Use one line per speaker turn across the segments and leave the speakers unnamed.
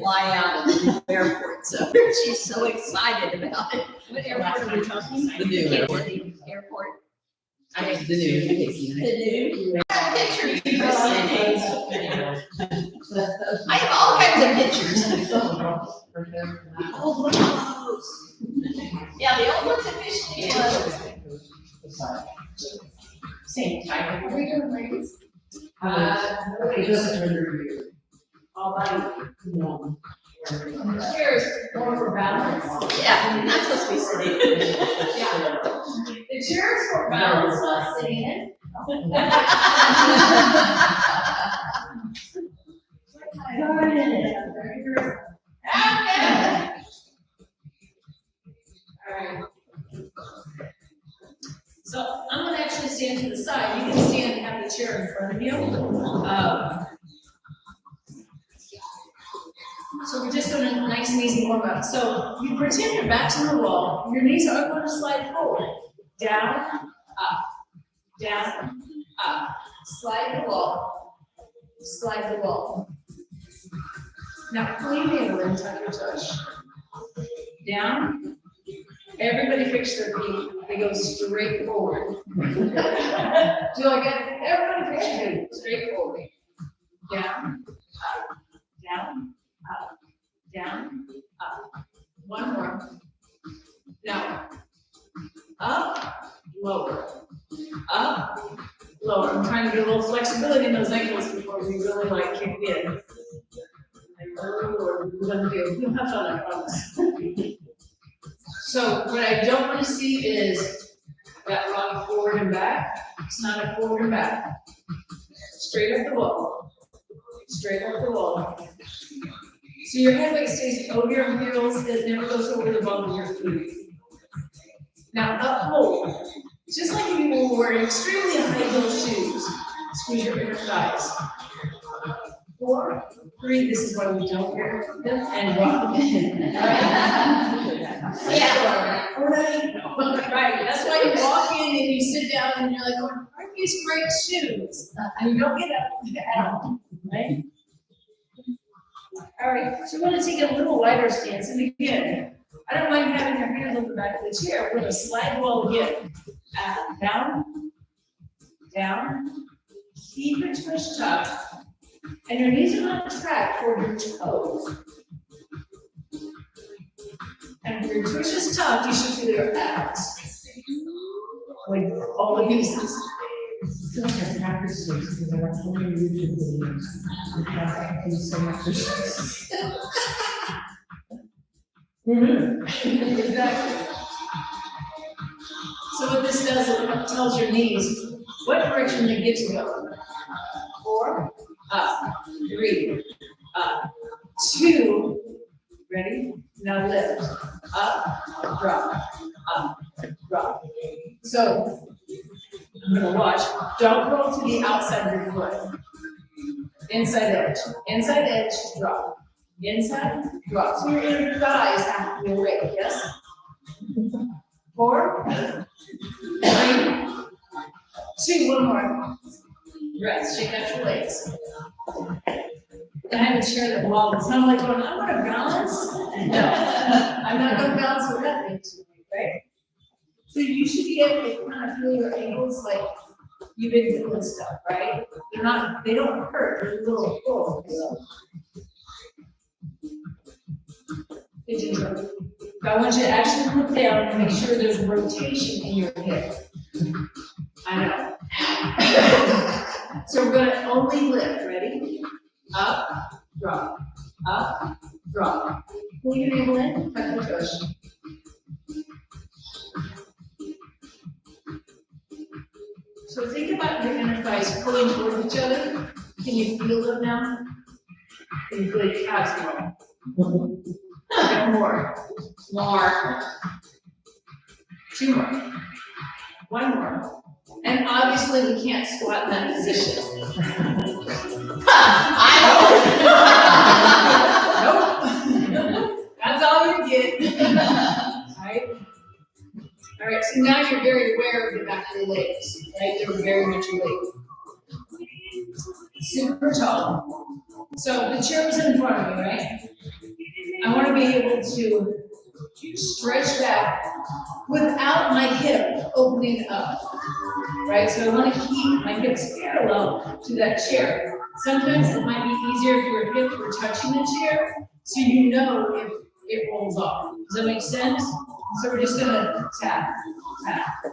fly out of the airport, so she's so excited about it.
What airport are we talking?
The new airport.
Airport.
The new.
The new. Pictures you were sending. I have all kinds of pictures. Old ones. Yeah, the old ones officially closed. Same type. Are we doing ladies?
All right. Chairs more for balance.
Yeah, not supposed to be sitting.
Yeah. The chairs for balance, not sitting in. Alright. So I'm gonna actually stand to the side. You can stand and have the chair in front of you. So we're just doing a nice and easy warm up. So you pretend your back's to the wall. Your knees are going to slide forward. Down, up, down, up. Slide the wall. Slide the wall. Now clean the air and tuck your tush. Down. Everybody fix their feet. They go straight forward. Do I get it? Everybody fix your feet straight forward. Down, up, down, up, down, up. One more. Now, up, lower, up, lower. I'm trying to get a little flexibility in those ankles before we really like kick in. Like, oh, Lord, we're gonna do. We'll have fun, I promise. So what I don't want to see is that rock forward and back. It's not a forward and back. Straight up the wall. Straight up the wall. So your head weight stays over your heels. It never goes over the bum of your feet. Now uphold. Just like if you were wearing extremely high heel shoes. Squeeze your inner thighs. 4, 3. This is why we don't wear them. And rock. Yeah. Right. That's why you walk in and you sit down and you're like, oh, aren't these great shoes? And you don't get up at all, right? All right. So we're going to take a little wider stance. And again, I don't mind having your hands on the back of the chair. We're going to slide the wall again. Down, down. Keep your tush tucked. And your knees are not tracked toward your toes. And if your tush is tucked, you should feel your abs. Like all the pieces. Exactly. So what this does is it tells your knees what direction they get to go. 4, up, 3, up, 2, ready? Now lift, up, drop, So, I'm gonna watch, don't roll to the outside of your foot. Inside edge, drop. Inside, drop. So your inner thighs have to be awake, yes? 4, 3, 2, one more. Rest, shake out your legs. I have a chair that wobbles. So I'm like, going, I'm gonna balance. No, I'm not gonna balance with that thing tonight, right? So you should be able to kind of feel your ankles like you've been doing stuff, right? They don't hurt, they're a little full. I want you to actually look down and make sure there's rotation in your hip. I know. So we're gonna only lift, ready? Up, drop, up, drop. Pull your navel in, tuck the tush. So think about your inner thighs pulling towards each other. Can you feel them now? Can you feel your calves more? More. 2 more. 1 more. And obviously we can't squat in that position. Nope. That's all you get. All right, so now you're very aware of the back of the legs, right? They're very much awake. Super tall. So the chair was in front of me, right? I want to be able to stretch back without my hip opening up, right? So I want to keep my hips parallel to that chair. Sometimes it might be easier if your hips were touching the chair, so you know if it rolls off. Does that make sense? So we're just gonna tap, tap,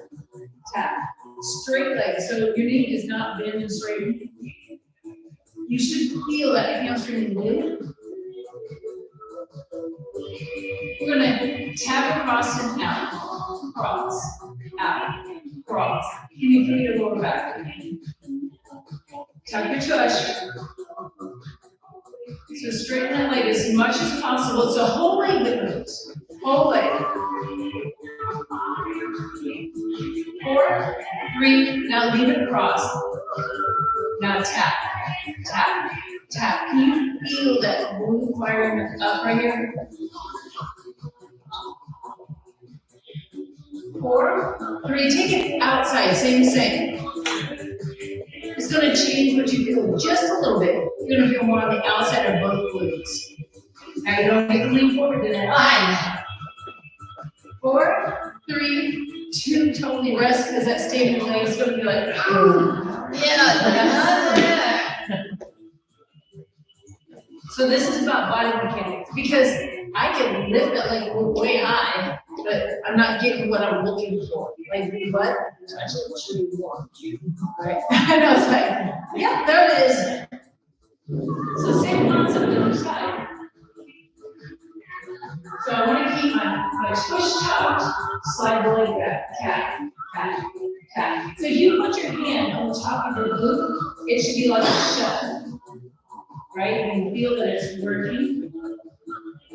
tap. Straight leg, so your knee is not bent and straight. You should feel that hamstring move. We're gonna tap across and out, cross, out, cross. Can you feel your lower back? Tuck your tush. So straighten that leg as much as possible. It's a whole leg that moves. Whole leg. 4, 3, now leave it across. Now tap, tap, tap. Can you feel that blue firing up right here? 4, 3, take it outside, same. It's gonna change what you feel just a little bit. You're gonna feel more on the outside of both glutes. Now you don't need to lean forward to that. 4, 3, 2, totally rest because that stable leg is gonna be like, yeah. So this is about body mechanics because I can lift that leg way high, but I'm not getting what I'm looking for. Like the butt, actually what should we want? Right? I know, it's like, yeah, there it is. So same concept on the other side. So I want to keep my push out, slide the leg back, tap, tap, tap. So if you put your hand on the top of your glute, it should be like a shut, right? And you feel that it's working.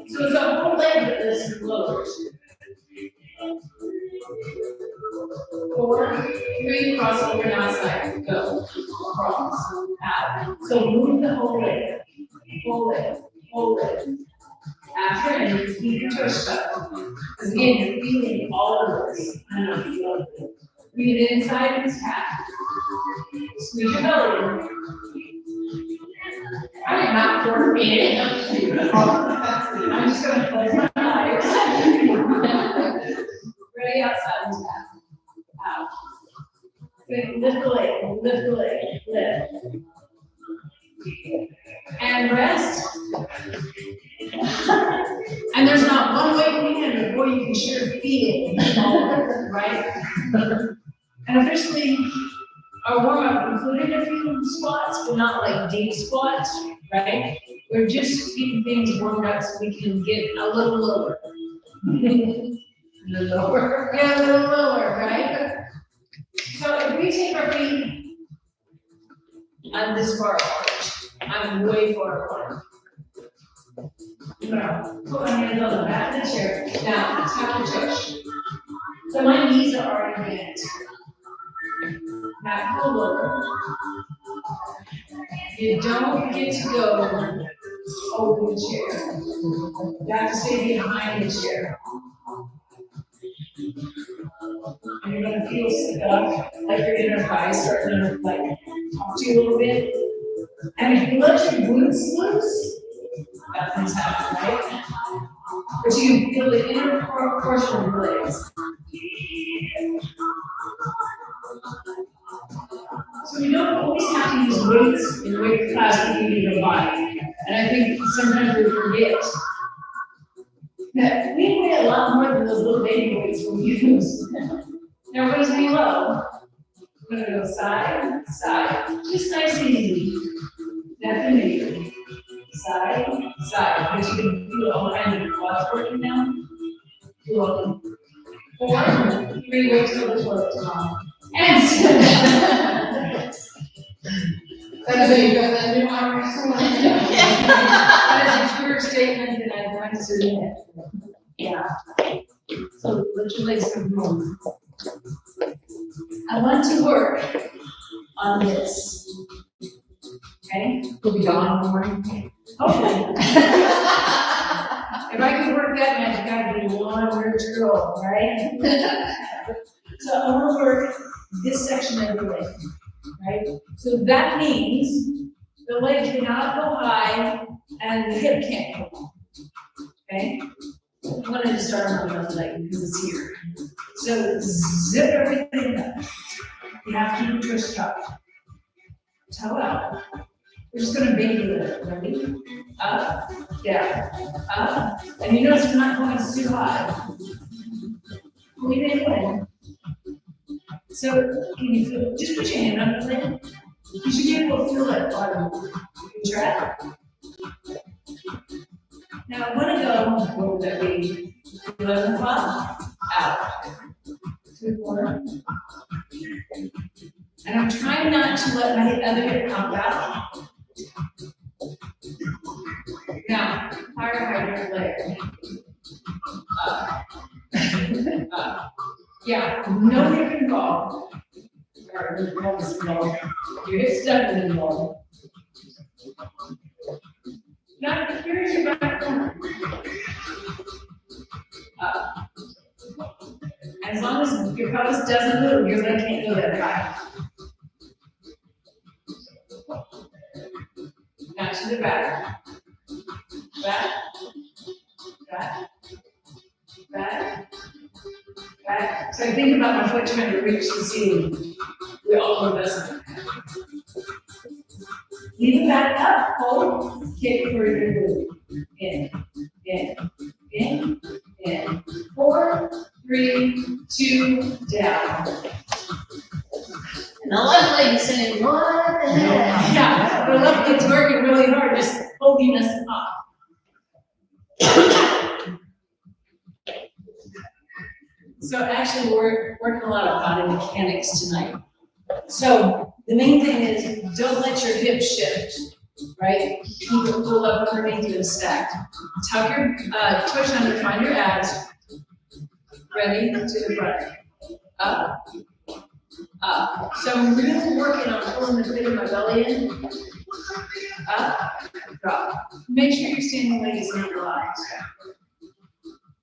So it's a whole leg that this lowers. 4, 3, cross over and outside, go, cross, out. So move the whole leg, whole leg, whole leg. After, and you keep your tush up. Because again, you're feeling all of this. I know you feel it. Breathe it inside and tap. Squeeze your belly. I did not work in. I'm just going to close my eyes. Ready outside and tap. Out. Good. Lift the leg, lift. And rest. And there's not one way to begin before you can sure feel it, right? And officially, our warm-up included a few squats, but not like deep squats, right? We're just keeping things warmed up so we can get a little lower. Lower? Yeah, a little lower, right? So if we take our feet on this far apart, I'm way far apart. Now, put my hands on the back of the chair. Now, tap your tush. So my knees are already bent. Now, pull over. You don't get to go over the chair. You have to stay behind the chair. And you're going to feel stuck, like your inner thigh starting to like talk to you a little bit. And if you let your glutes loose, nothing's happening, right? But you can feel the inner portion of your legs. So we don't always have to use weights in weight class to feed your body. And I think sometimes we forget that we weigh a lot more than those little baby weights we use. Now we're going to be low. We're going to go side, side, just nice and easy. Nothing major. Side, side. But you can feel all kinds of quads working now. You're welcome. 4, 3, wait till the toilet tomorrow. And that is you got that new arm. That is a true statement that I'd like to admit. Yeah. So let your legs come home. I want to work on this. Okay?
We'll be gone in the morning.
Hopefully. If I could work that magic, I'd be one rich girl, right? So I want to work this section of the leg, right? So that means The leg cannot go high and the hip can't go low. Okay? I wanted to start on the left leg because it's here. So zip everything up. You have to keep your twist tucked. Toe out. We're just gonna baby lift. Ready? Up, down, up. And you notice we're not going too high. Lean in. So can you feel? Just put your hand on the leg. You should be able to feel that bottom. You try. Now I'm gonna go, what would that be? 11 o'clock, out. To the corner. And I'm trying not to let my other hip pop out. Now, higher hydrant leg. Up. Up. Yeah, no hip involved. Or your pelvis involved. Your hip's definitely involved. Now, here's your back corner. Up. As long as your pelvis doesn't move, your leg can't go that high. Now to the back. Back. Back. Back. Back. So I think about my foot trying to reach the ceiling. We all know this. Leave it back up, hold, kick for your glute. In, in. 4, 3, 2, down.
And the left leg is saying, what the heck?
Yeah, the left leg's working really hard, just holding us up. So actually, we're working a lot of body mechanics tonight. So the main thing is, don't let your hips shift, right? Keep it pulled up underneath you and stacked. Tuck your push under, find your abs. Ready to the front. Up, up. So I'm really working on pulling the pit of my belly in. Up, drop. Make sure you're standing ladies and relax.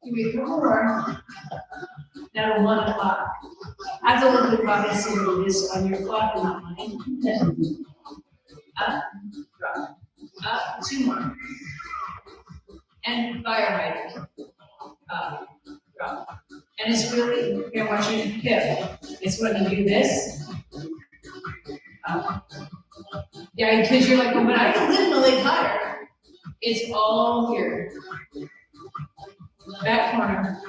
Give me 4 more. Now to 1 o'clock. I have to look at the clock and see what it is on your clock and not mine. Up, drop. Up, 2 more. And fire hydrant. Up, drop. And it's really, you're gonna watch your hip. It's when you do this. Yeah, because you're like, well, but I can lift my leg higher. It's all here. Back corner.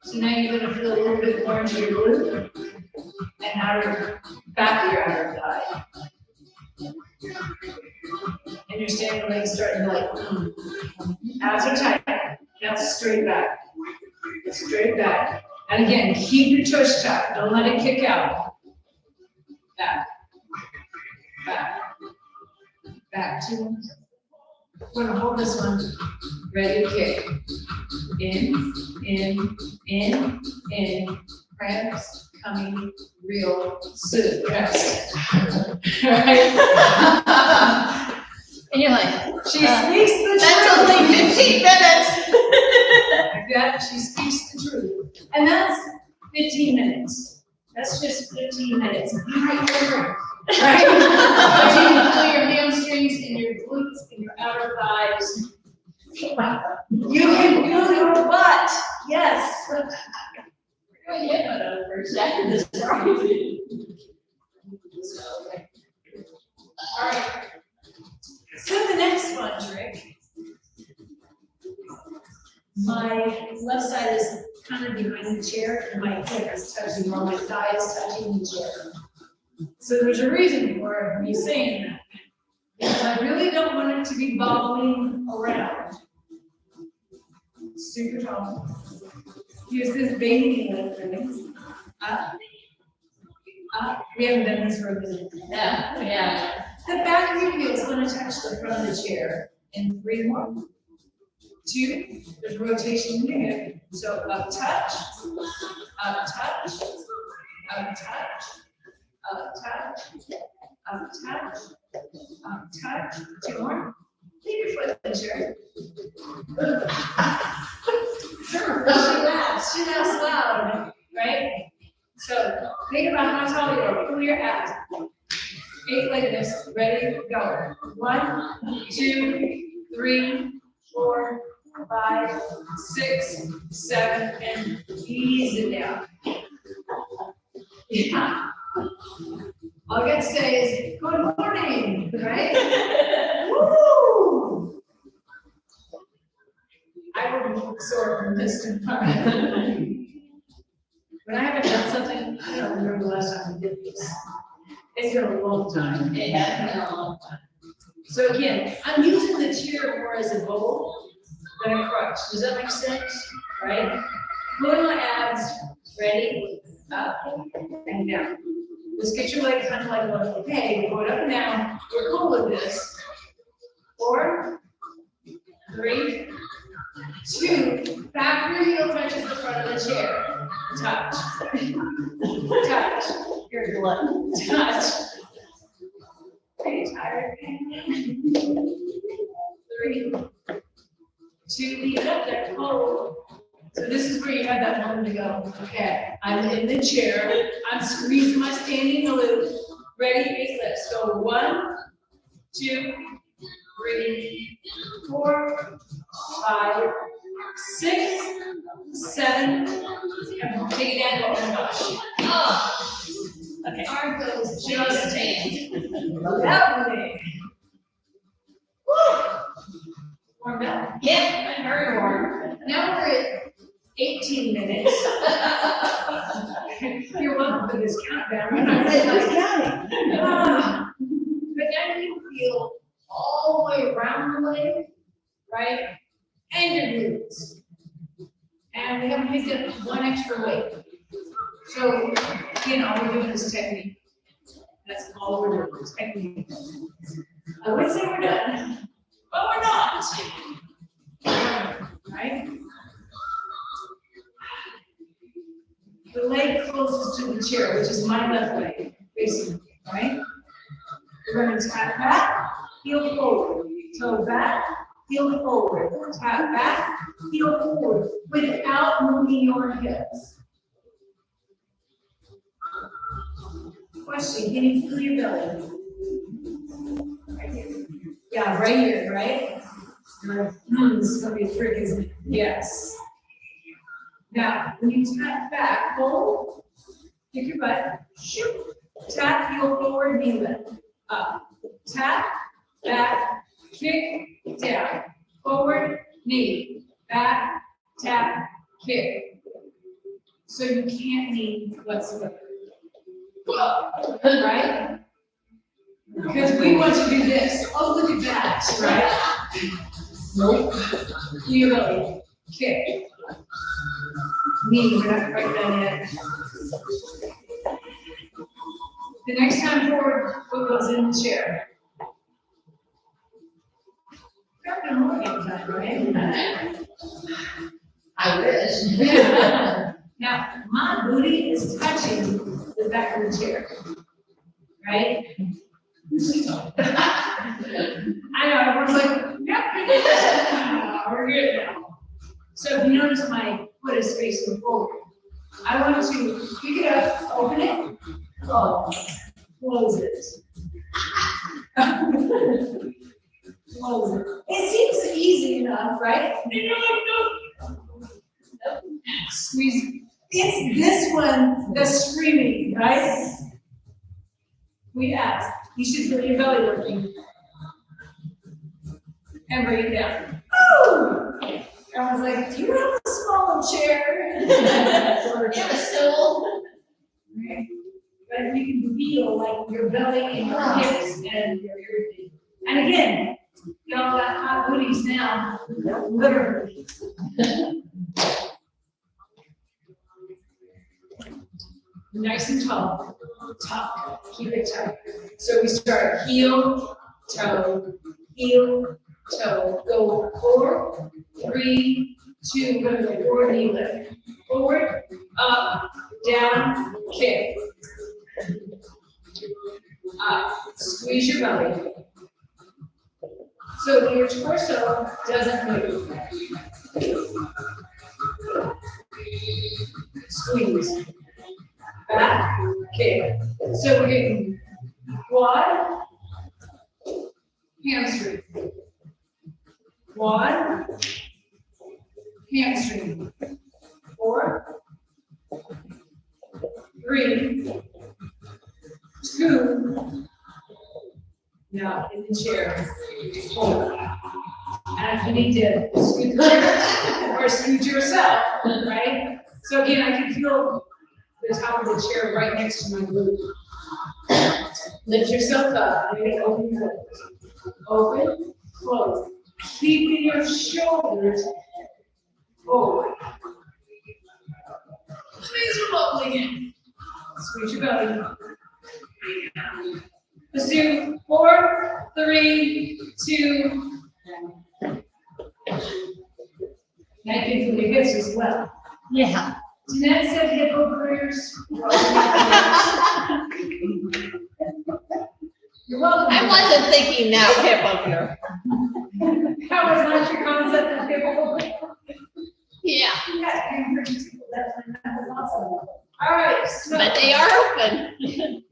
So now you're gonna feel a little bit more into your glute and outer, back of your outer thigh. And your standing legs starting to like, abs are tight. Now straight back. Straight back. And again, keep your tush tucked. Don't let it kick out. Back. Back. Back. 2. We're gonna hold this one. Ready to kick. In. Cramps coming real soon. Rest. Right?
And you're like,
She speaks the
that's
truth.
only 15 minutes.
Yeah, she speaks the truth. And that's 15 minutes. That's just 15 minutes. Right there. Right? But you can feel your hamstrings and your glutes and your outer thighs. You can feel your butt. Yes.
We're going to get one of first after this.
Okay. All right. So the next one, trick. My left side is kind of behind the chair, and my hip is touching, or my thigh is touching the chair. So there's a reason for me saying that. Because I really don't want it to be bobbling around. Super tall. Use this baby lift thing. Up. Up. We haven't done this for a minute.
Yeah.
The back of your heel is going to touch the front of the chair. And 3 more. 2. There's rotation in your hip. So up touch, up touch, up touch, up touch, up touch, up touch. 2 more. Keep your foot in the chair. Sure, she laughs loud, right? So think about how tall you are. Pull your abs. 8 like this. Ready? Go. 1, 2, 3, 4, 5, 6, 7, and ease it down. Yeah. All I got to say is, good morning, right? Woo! I would sort from this to when I haven't done something, I don't remember the last time I did this. It's been a long time.
It has been a long time.
So again, I'm using the chair more as a bowl than a crutch. Does that make sense? Right? Pulling my abs, ready, up and down. Just get your legs kind of like, okay, we're going up and down. We're cool with this. 4, 3, 2, back your heel touches the front of the chair. Touch. Touch.
You're glutton.
Touch. Are you tired? 3, 2, leave it up there, hold. So this is where you have that moment to go. Okay, I'm in the chair, I'm squeezing my standing glute. Ready, 8 lifts. Go 1, 2, 3, 4, 5, 6, 7, and take it down. Oh my gosh.
Oh,
Okay, arm goes
just
just
stand.
lovely. Woo! Warmed up.
Yeah, I'm very warm.
Now we're at 18 minutes. You're welcome for this countdown. Ah, but now you feel all the way around the leg, right? And your glutes. And we haven't picked up one extra weight. So, again, all we're doing is technique. That's all we're doing is technique. I would say we're done, but we're not. Right? The leg closest to the chair, which is my left leg, basically, right? We're going to tap back, heel forward, toe back, heel forward, tap back, heel forward, without moving your hips. Question, can you feel your belly? Right here. Yeah, right here, right? This is gonna be a trick, isn't it? Yes. Now, when you tap back, hold, kick your butt, shoot, tap, heel forward, knee lift, up, tap, back, kick, down, forward, knee, back, tap, kick. So you can't knee whatsoever. Right? Because we want to do this. Oh, look at that, right? Nope. You really kick. Knee, we're not quite done yet. The next time forward, foot goes in the chair. Got the morning time, right?
I wish.
Now, my booty is touching the back of the chair, right? I know, everyone's like, yep, we're good now. So if you notice my foot is facing forward, I want to pick it up, open it, close it. Close it. It seems easy enough, right? Squeeze. It's this one that's screaming, right? We ask. You should feel your belly working. And bring it down. Oh! Everyone's like, do you have a small chair?
You have a stool?
Right. But you can feel like your belly and your hips and your everything. And again, y'all got hot booties now, literally. Nice and tall, tuck, keep it tight. So we start heel, toe, go 4, 3, 2, we're gonna go forward, knee lift. Forward, up, down, kick. Up, squeeze your belly. So your torso doesn't move. Squeeze. Back So we're getting quad, hamstring. Quad, hamstring. 4, 3, 2. Now in the chair. Hold. And if you need to scoot the chair or scoot yourself, right? So again, I can feel the top of the chair right next to my glute. Lift yourself up. Maybe open, close. Open, close. Keeping your shoulders forward. Please remote again. Squeeze your belly. Let's do 4, 3, 2. Now you can feel your hips as well.
Yeah.
Jeanette said hip openers. You're welcome.
I wasn't thinking that hip opener.
How was not your concept of hip opener?
Yeah,
Yeah, you're pretty cool. That was awesome. All right, so.
but they are open.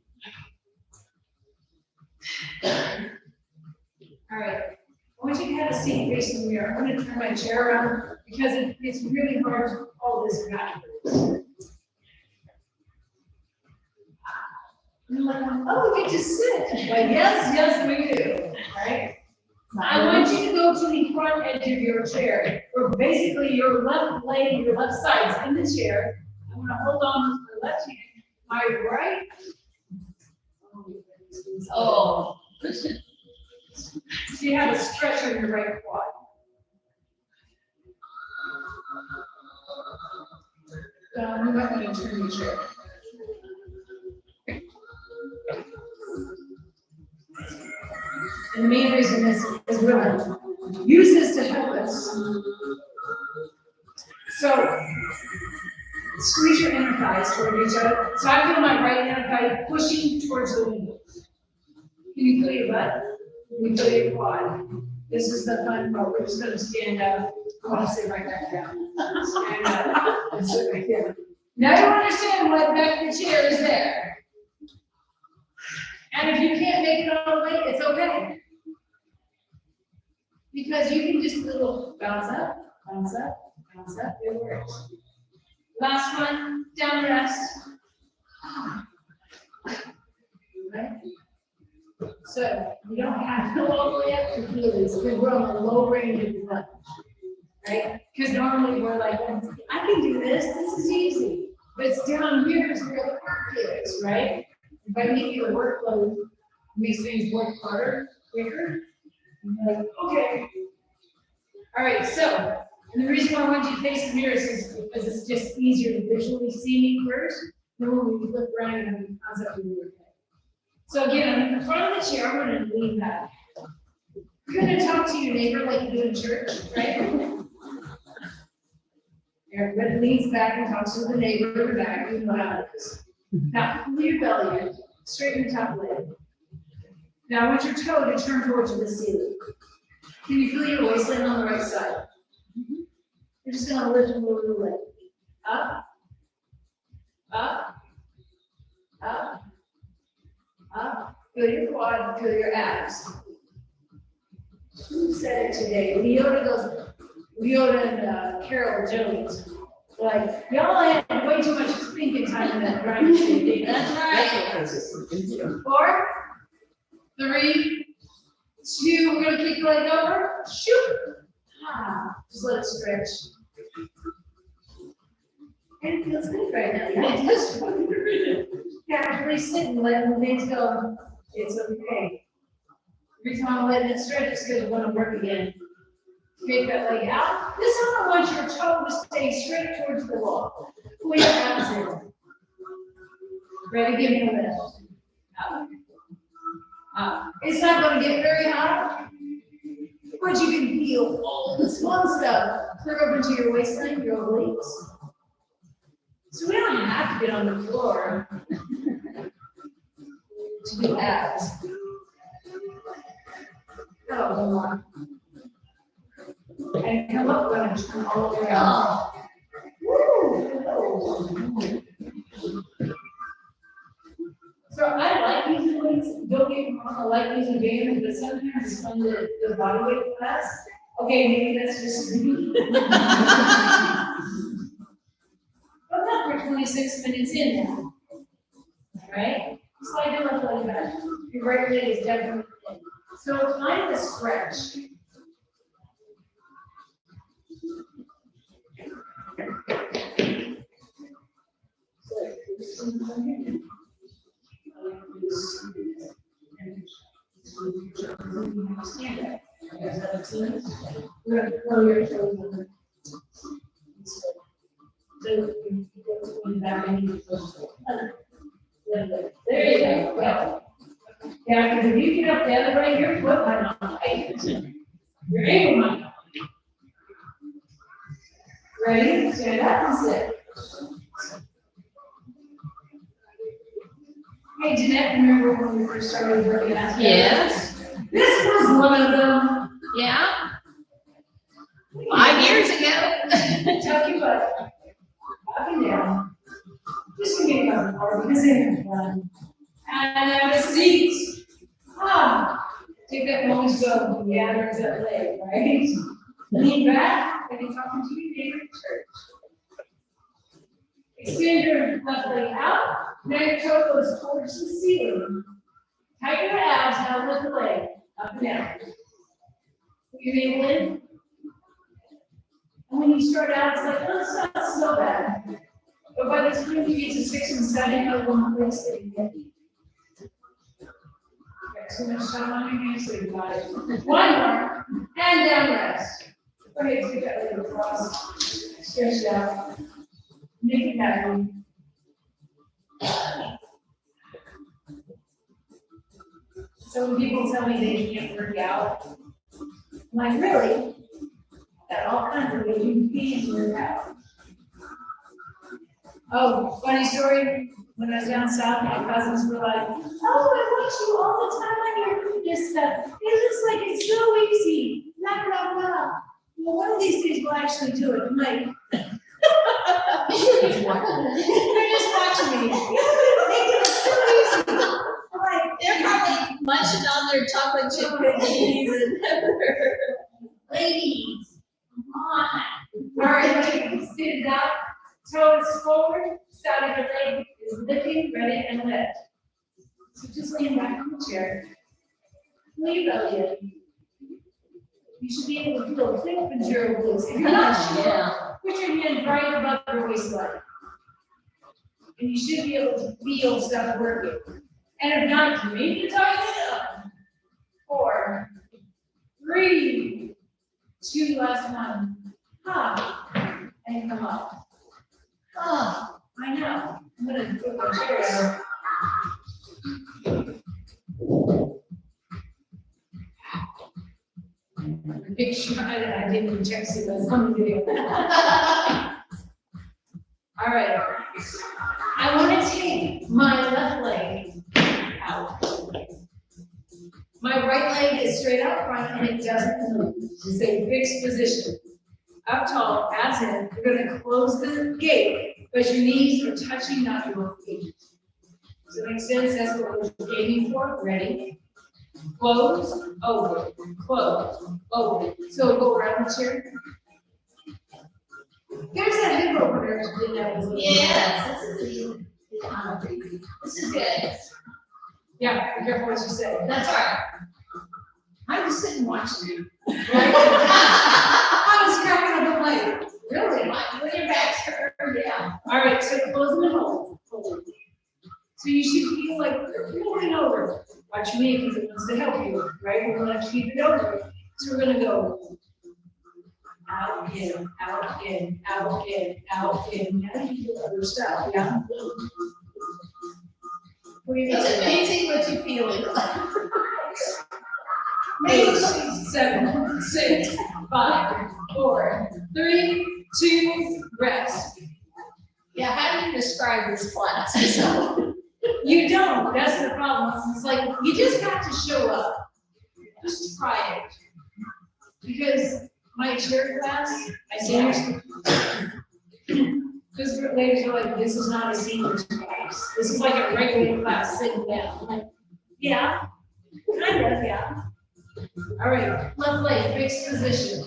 All right, I want you to have a seat facing the mirror. I'm gonna turn my chair around because it's really hard to hold this backwards. And you're like, oh, we get to sit. Like, yes, we do, right? I want you to go to the front edge of your chair, or basically your left leg, your left side's in the chair. I'm gonna hold on with the left hand, my right.
Oh.
So you have a stretch on your right quad. You might want to turn your chair. And the main reason is we're gonna use this to help us. So squeeze your inner thighs toward each other. So I feel my right inner thigh pushing towards the window. Can you feel your butt? Can you feel your quad? This is the fun part. We're just gonna stand up. I want to sit right back down. Stand up and sit right there. Now you understand why the back of the chair is there. And if you can't make it all the way, it's okay. Because you can just little bounce up, bounce up, bounce up, it works. Last one, down rest. Right? So you don't have to go all the way up to feel this, because we're on the low range of the lunge. Right? Because normally we're like, I can do this is easy. But it's down here is where the work is, right? If I make you a workload, makes things work harder, quicker. You're like, okay. All right, so, and the reason why I want you to face the mirrors is because it's just easier to visually see me first. Then when we flip around and the concept of the mirror. So again, I'm in the front of the chair, I'm gonna lean back. You're gonna talk to your neighbor like you do in church, right? Everybody leans back and talks to the neighbor in the back, you know how it is. Now, pull your belly in, straighten your top leg. Now, I want your toe to turn towards the ceiling. Can you feel your waistline on the right side? You're just gonna lift and move the leg. Up, up, up, up. Feel your quad, feel your abs. Who said it today? Leota and Carol Jones. Like, y'all had way too much thinking time in that grind. That's right. 4, 3, 2, we're gonna kick the leg over. Shoot. Just let it stretch. And it feels good right now. Yeah, just casually sit and let the legs go. It's okay. Every time I let it stretch, it's because you want to work again. Take that leg out. This time I want your toe to stay straight towards the wall. Pull your abs in. Ready? Give me a lift. Up. Up. It's not going to get very high, but you can feel all this fun stuff clear up into your waistline, your obliques. So we don't have to get on the floor to do abs. Oh, one more. And come up and turn all the way around. Woo! So I like using weights, don't get me wrong, I like using bands, but sometimes it's fun the body weight class. Okay, maybe that's just me. But not for 26 minutes in now. Alright? Slide your left leg back. Your right leg is definitely in. So find the stretch. Stand up. We're gonna curl your toes over. So you go going back and you go. There you go. Well, yeah, because if you get up the other way, your foot might not tight. Your ankle might not. Ready? Stand up and sit. Hey, Jeanette, remember when we first started working out?
Yes.
This was one of them.
Yeah. 5 years ago.
Tuck your butt up and down. Just give me another part because it's fun. And have a seat. Take that moment to go. Yeah, there's that leg, right? Lean back and you're talking to your neighbor in church. Extend your left leg out. Now your toe goes towards the ceiling. Tighten your abs, now lift the leg. Up and down. Put your navel in. And when you start out, it's like, oh, it's not so bad. But by the time you get to 6 and 7, you'll one place that you get. Got too much time on your hands, so you got it. One more. And down rest. Go ahead, take that leg across. Stretch it out. Make it happy. So when people tell me they can't work out, I'm like, really? Got all kinds of ways you can work out. Oh, funny story. When I was down south, my cousins were like, oh, I watch you all the time on your fitness stuff. It looks like it's so easy. Blah, blah, blah. Well, one of these days we'll actually do it. I'm like, they're just watching me. They do it so easy. I'm like,
They're probably munching on their chocolate chip cookies and
Ladies, come on.
all right, ladies, sit it out. Toes forward, side of the leg is lifting, ready, and lift. So just lean back on the chair. Lean your belly in. You should be able to feel thick ventral glutes. If you're not sure, put your hand right above your waistline. And you should be able to feel stuff working. And if not, maybe tighten it up. 4, 3, 2, last one. And come up. Oh, I know. I'm gonna put my chair down. Make sure I didn't check so that's on the video. All right. I want to take my left leg out. My right leg is straight out front and it doesn't move. It's a fixed position. Up tall, abs in. You're going to close the gate, but your knees are touching, not your feet. Does that make sense? That's what we're aiming for. Ready? Close, over, close, over. So go around the chair. There's that hip opener.
Yes, this is good.
Yeah, be careful what you say.
That's right. I'm just sitting watching you.
Right? I was cracking up like, really?
When your back's turned, yeah.
All right, so close the hold. So you should feel like you're pulling over. Watch me because it wants to help you, right? We're going to keep it over. So we're going to go out, in, out, in, out, in, out, in. Now you do other stuff, yeah?
It's amazing what you feel in.
8, 7, 6, 5, 4, 3, 2, rest.
yeah, how do you describe this class?
You don't, that's the problem. It's like, you just got to show up. Just try it. Because my chair class, I say, Because ladies are like, this is not a seniors class. This is like a regular class sitting down. I'm like, yeah, kind of, yeah. All right, left leg, fixed position.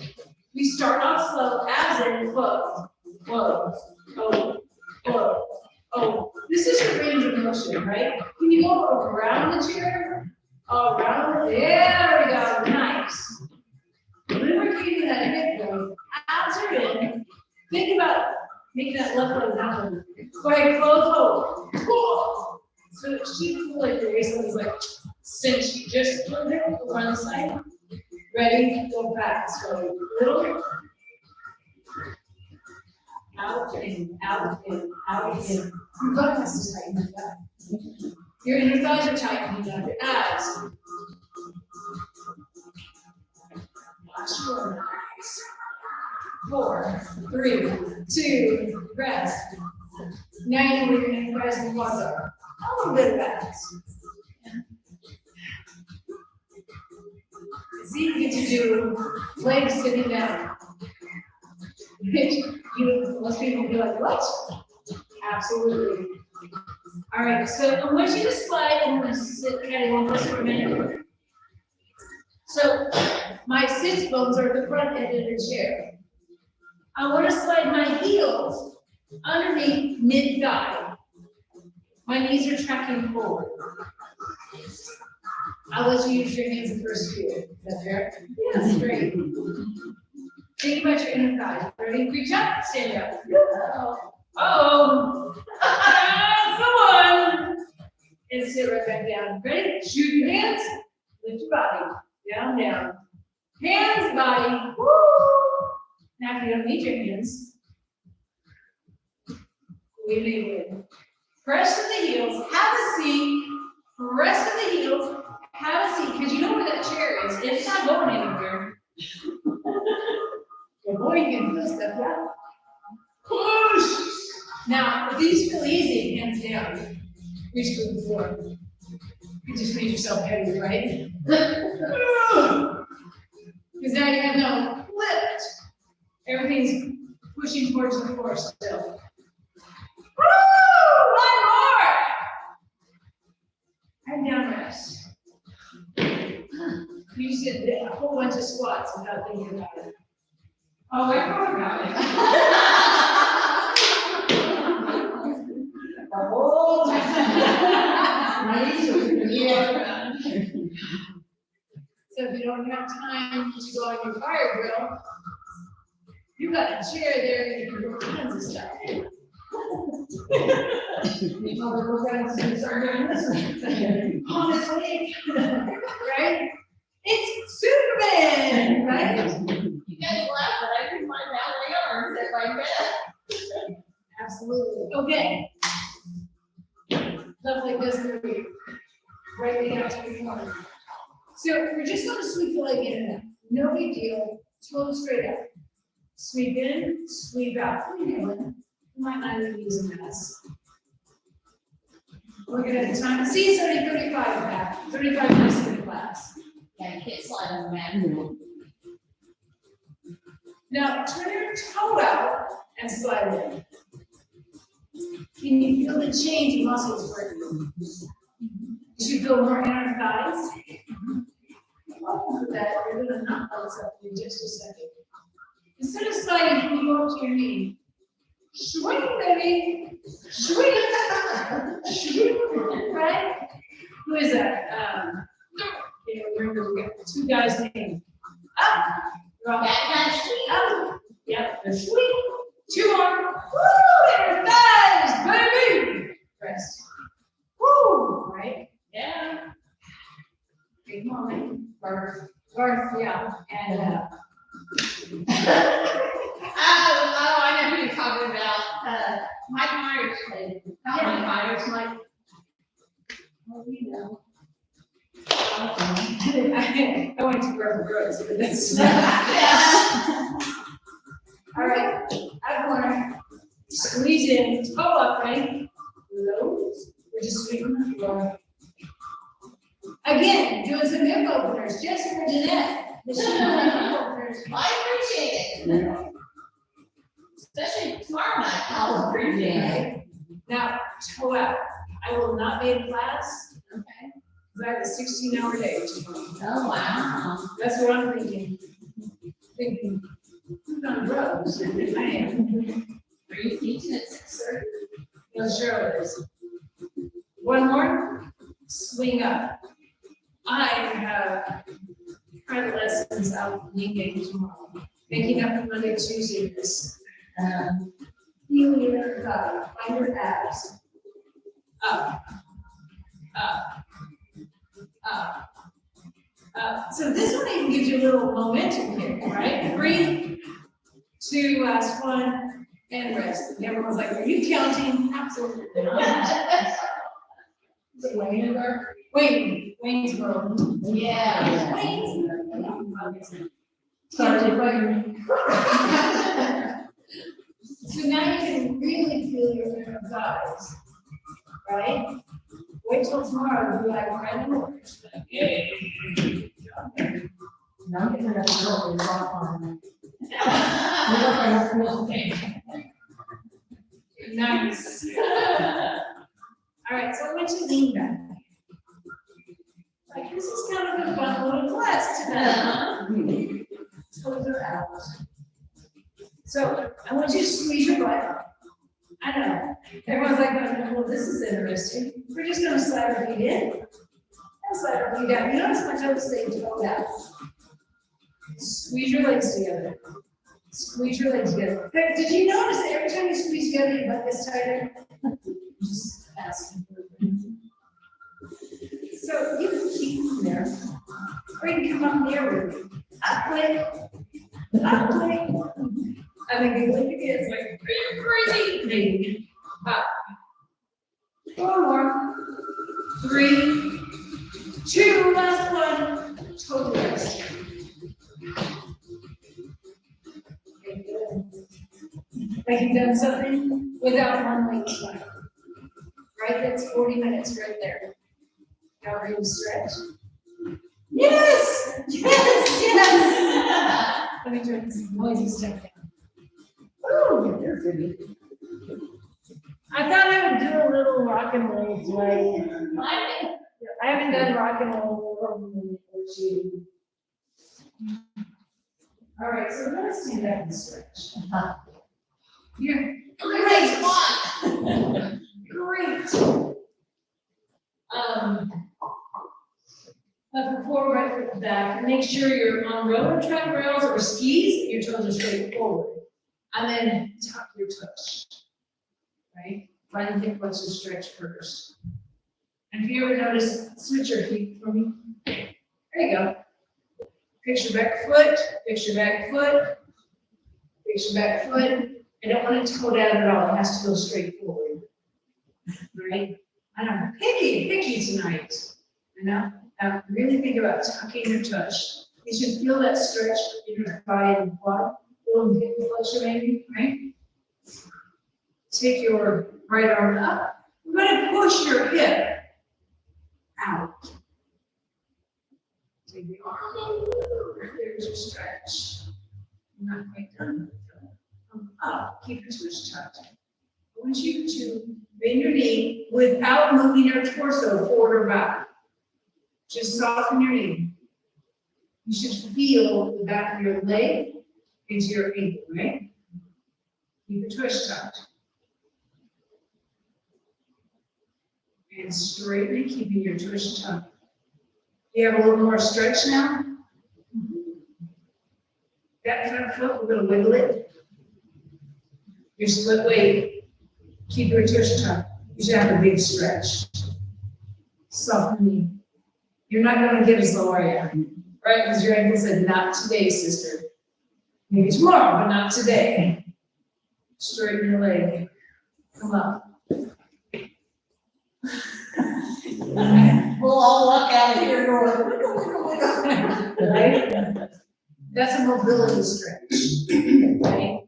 We start off slow, as in close, close, oh, close, oh. This is your range of motion, right? Can you go around the chair? Around, there we go, nice. Remember keeping that hip going, abs are in. Think about making that left leg down. Go ahead, close, hold. Cool. So she feel like your waistline is like cinched just a little bit on the side. Ready, go fast. Go little. Out, in, out, in, out, in. Your butt has to tighten up. Your inner thighs are tightening up, your abs. Watch your eyes. 4, 3, 2, rest. Now you know where your inner thighs and quads are. A little bit of abs. See, you get to do legs sitting down. Most people be like, what? Absolutely. All right, so I want you to slide and we're going to sit kind of one place for a minute. So my sits bones are at the front end of the chair. I want to slide my heels underneath mid-thigh. My knees are tracking forward. I'll let you use your hands in first view. Is that fair? Yes, great. Think about your inner thighs. Ready? Reach up, stand up. Uh-oh. That's the one. And sit right back down. Ready? Shoot your hands. Lift your body. Down, down. Hands, body. Woo! Now if you don't need your hands, we may win. Press to the heels. Have a seat. Press to the heels. Have a seat. Because you know where that chair is. It's not going anywhere. Good boy, you can do step out. Push! Now, if these feel easy, hands down. Reach for the floor. You just made yourself heavy, right? Because now you have no lift. Everything's pushing towards the floor still. Woo! One more! And down rest. You just did a whole bunch of squats without thinking about it. Oh, I thought about it. The whole time. My knees are yeah. So if you don't have time to go on your fire drill, you got a chair there and you can do all kinds of stuff. You know, we're going to start doing this on this week, right? It's Superman, right?
You guys laugh, but I can find out my arms if I bet.
Absolutely. Okay. Left leg doesn't move. Right leg out to the corner. So we're just going to sweep the leg in and out. No big deal. Toes straight up. Sweep in, sweep out. You might not even use a mess. Look at the time. See, it's already 35 back. 35 minutes in the class.
Yeah, you can't slide on the mat.
Now turn your toe out and slide in. Can you feel the change in muscles for you? You should feel more inner thighs. Welcome to that. We're going to knock those up in just a second. Instead of sliding, can you go up to your knee? Swing, baby. Swing. Swing. Right? Who is that? Okay, remember, we got two guys' names. Up. Rock. Up. Yep. Swing. 2 more. Woo! Inner thighs, baby. Rest. Woo! Right? Yeah. Big moment. Garth, yeah. And
I know who you're talking about. Mike Myers played. Not Mike Myers, Mike.
well, you know. I went to Brooks for this. All right, out corner. Squeeze in, toe up, right? Lows. We're just sweeping the floor. Again, doing some hip openers just for Jeanette.
I appreciate it. Especially smart enough, I'll appreciate it.
Now, toe out. I will not be in class,
Okay.
because I have a 16-hour day tomorrow.
Oh, wow.
That's what I'm thinking. Thinking, who's on drugs? I am.
Are you teaching at 6:30?
No, sure is. One more, swing up. I have private lessons out in Yingay tomorrow. Making up for Monday, Tuesday, this. Feel your thigh, find your abs. Up, up, up, up. So this one even gives you a little momentum here, right? 3, 2, last one, and rest. And everyone's like, are you counting? Absolutely not. Is it Waynesboro? Waynesboro.
Yeah.
Waynesboro. Sorry, so now you can really feel your thighs, right? Wait till tomorrow, do like random. Yay.
Now I'm getting that girl is off on.
Nice. All right, so I want you to lean back. Like, this is kind of a fun little class tonight. Toes are out. So I want you to squeeze your butt. I know. Everyone's like, well, this is interesting. We're just gonna slide our feet in. And slide our feet down. You notice my toes stay toe out. Squeeze your legs together. Squeeze your legs together. Hey, did you notice that every time you squeeze together, your butt gets tighter? Just asking for it. So you can keep them there. Or you can come up near with me. Up quick. Up quick. I think they look again, it's like, crazy. Maybe. Up. 4 more. 3, 2, last one. Total rest. Okay, good. Like you've done something without one leg slide. Right, that's 40 minutes right there. Now we're gonna stretch. Yes! Yes! Yes! Let me turn this noisy stuff down. Ooh. I thought I would do a little rock and roll play. I haven't done rock and roll or two. All right, so let's stand up and stretch. Here.
Great one.
Great. Left foot forward, right foot back. Make sure you're on roller track rails or skis, and your toes are straight forward. And then tuck your toes. Right? Find the hip flexor stretch first. And if you ever notice, switch your feet for me. There you go. Fix your back foot, fix your back foot, fix your back foot. I don't want it to go down at all. It has to go straight forward. Right? I know, picky tonight. You know? Now, really think about tucking your toes. You should feel that stretch in your thigh and quad. A little hip flexor maybe, right? Take your right arm up. We're going to push your hip out. Take the arm. There's your stretch. You're not quite done. Come up. Keep your twist tucked. I want you to bend your knee without moving your torso forward or back. Just soften your knee. You should feel the back of your leg into your ankle, right? Keep your twist tucked. And straightly keeping your twist tucked. You have a little more stretch now. That front foot, we're going to wiggle it. Your split weight. Keep your twist tucked. You should have a big stretch. Soften the knee. You're not going to get as low, are you? Right? Because your ankle said, not today, sister. Maybe tomorrow, but not today. Straighten your leg. Come up.
We'll all walk out of here going, wiggle, wiggle, wiggle.
Right? That's a mobility stretch. Right?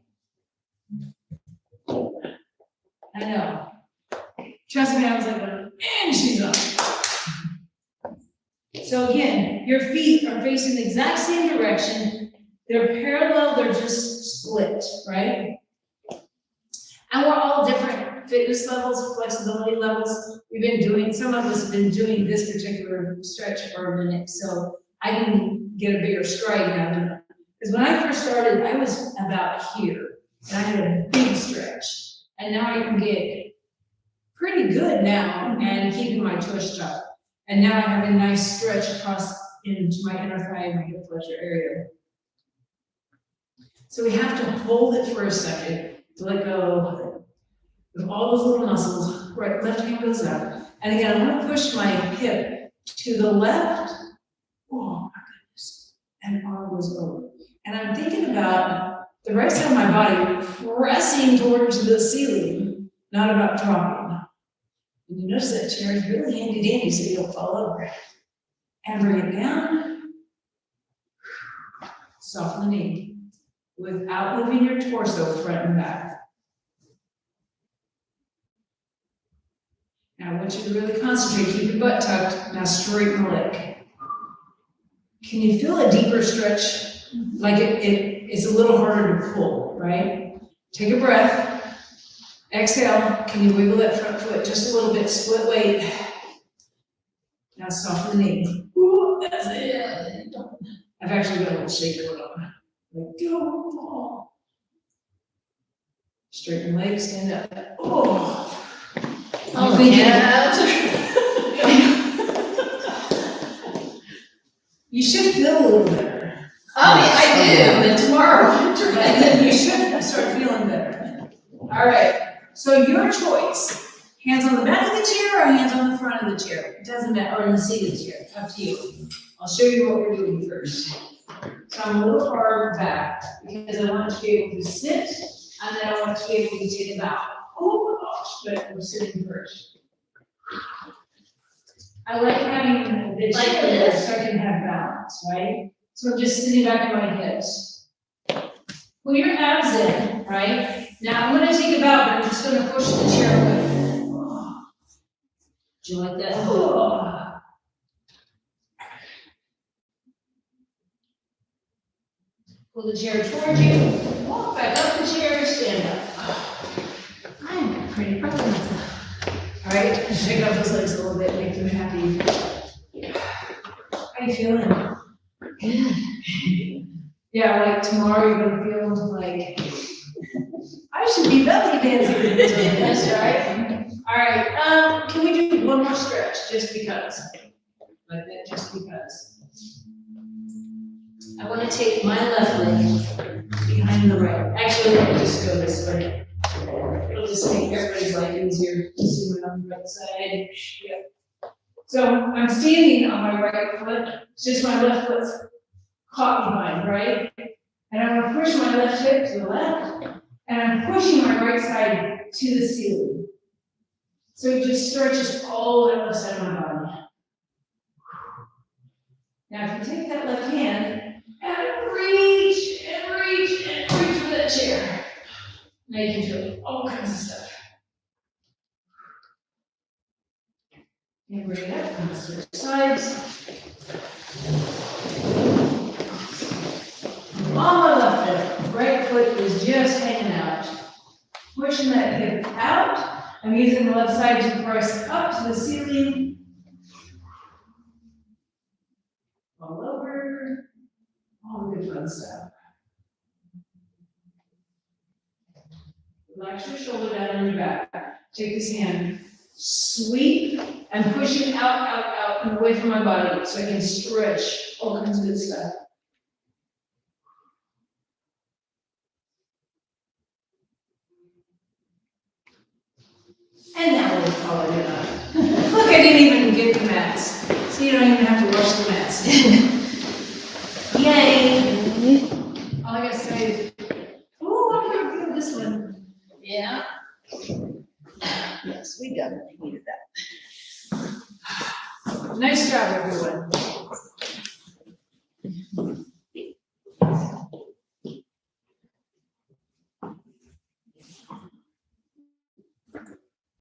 I know. Trust me, I was like, and she's up. So again, your feet are facing the exact same direction. They're parallel, they're just split, right? And we're all different fitness levels, flexibility levels. We've been doing, some of us have been doing this particular stretch for a minute, so I can get a bigger stride now. Because when I first started, I was about here, and I had a big stretch. And now I can get pretty good now and keeping my tush tucked. And now I have a nice stretch across into my inner thigh and my hip flexor area. So we have to hold it for a second to let go of all those little muscles. Right, left hand goes up. And again, I'm gonna push my hip to the left. Oh my goodness. And arm goes over. And I'm thinking about the right side of my body pressing towards the ceiling, not about dropping. And you notice that chair is really handy dandy so you don't fall over. And bring it down. Soften the knee without moving your torso front and back. Now I want you to really concentrate, keep your butt tucked, now straighten the leg. Can you feel a deeper stretch? Like it's a little harder to pull, right? Take a breath, exhale, can you wiggle that front foot just a little bit, split weight. Now soften the knee. Ooh, that's it. I've actually got a little shake going on. Like, go. Straighten legs, stand up. Oh.
Oh, yeah.
You should feel a little better.
Oh, yeah, I do, and tomorrow.
And then you should start feeling better. All right, so your choice. Hands on the back of the chair or hands on the front of the chair? It doesn't matter, or in the seat of the chair, up to you. I'll show you what we're doing first. So I'm a little far back because I want to be able to sit and then I want to be able to take a bow. Oh my gosh, but we're sitting first. I like having the
Like
chair there
this?
so I can have balance, right? So I'm just sitting back on my hips. Pull your abs in, right? Now I'm gonna take a bow, but I'm just gonna push the chair away. Do you like that? Oh. Pull the chair towards you, walk back up the chair, stand up.
I'm pretty proud of myself.
All right, shake up those legs a little bit, make them happy. How you feeling?
Good.
Yeah, like tomorrow you're gonna feel like, I should be belly dancing. That's right. All right, can we do one more stretch, just because? Like that, just because. I wanna take my left leg behind the right. Actually, let me just go this way. It'll just make everybody's life easier to see what on the right side. Yep. So I'm standing on my right foot, it's just my left foot's caught behind, right? And I'm gonna push my left hip to the left, and I'm pushing my right side to the ceiling. So it just stretches all the left side of my body. Now if you take that left hand, and reach, and reach, and reach for that chair. Now you can feel all kinds of stuff. And bring it up, and switch sides. On my left foot, right foot is just hanging out. Pushing that hip out. I'm using the left side to press up to the ceiling. All over. All the good fun stuff. Relax your shoulder down on your back. Take this hand, sweep, and push it out, out, out, and away from my body so I can stretch all kinds of good stuff. And now we'll call it a night. Look, I didn't even get the mats, so you don't even have to wash the mats. Yay! All I gotta say is, oh, I can feel this one.
Yeah. Yes, we definitely needed that.
Nice job, everyone.